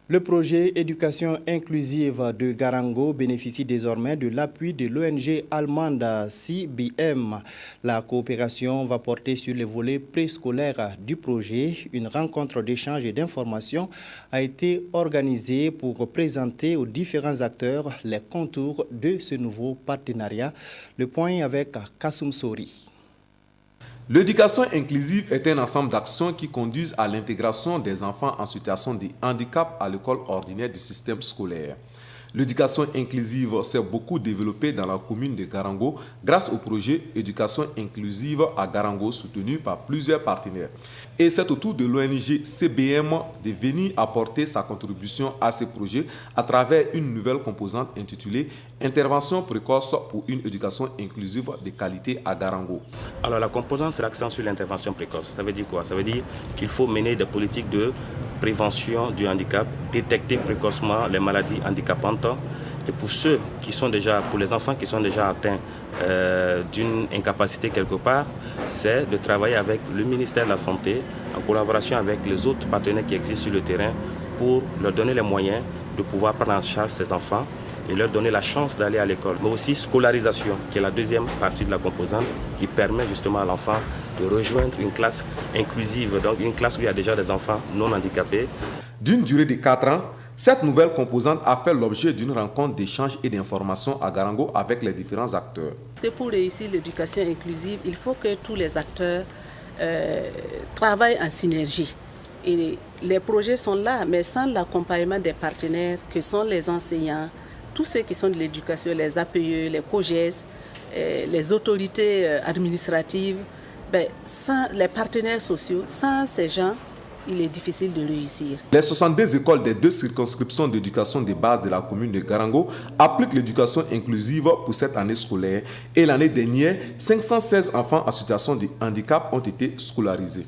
Le projet Éducation inclusive de Garango bénéficie désormais de l'appui de l'ONG allemande CBM. La coopération va porter sur les volets préscolaires du projet. Une rencontre d'échange et d'information a été organisée pour présenter aux différents acteurs les contours de ce nouveau partenariat. Le point avec Kassoum Sori. L'éducation inclusive est un ensemble d'actions qui conduisent à l'intégration des enfants en situation de handicap à l'école ordinaire du système scolaire. L'éducation inclusive s'est beaucoup développée dans la commune de Garango grâce au projet Éducation inclusive à Garango soutenu par plusieurs partenaires. Et c'est au tour de l'ONG CBM de venir apporter sa contribution à ce projet à travers une nouvelle composante intitulée Intervention précoce pour une éducation inclusive de qualité à Garango. Alors la composante, c'est l'accent sur l'intervention précoce. Ça veut dire quoi? Ça veut dire qu'il faut mener des politiques de prévention du handicap, détecter précocement les maladies handicapantes. Et pour pour les enfants qui sont déjà atteints d'une incapacité quelque part, c'est de travailler avec le ministère de la Santé en collaboration avec les autres partenaires qui existent sur le terrain pour leur donner les moyens de pouvoir prendre en charge ces enfants et leur donner la chance d'aller à l'école. Mais aussi scolarisation, qui est la deuxième partie de la composante, qui permet justement à l'enfant de rejoindre une classe inclusive, donc une classe où il y a déjà des enfants non handicapés. D'une durée de 4 ans, cette nouvelle composante a fait l'objet d'une rencontre d'échange et d'information à Garango avec les différents acteurs. Parce que pour réussir l'éducation inclusive, il faut que tous les acteurs travaillent en synergie. Et les projets sont là, mais sans l'accompagnement des partenaires que sont les enseignants, tous ceux qui sont de l'éducation, les APE, les COGES, les autorités administratives, sans les partenaires sociaux, sans ces gens, il est difficile de réussir. Les 62 écoles des 2 circonscriptions d'éducation de base de la commune de Garango appliquent l'éducation inclusive pour cette année scolaire et l'année dernière, 516 enfants en situation de handicap ont été scolarisés.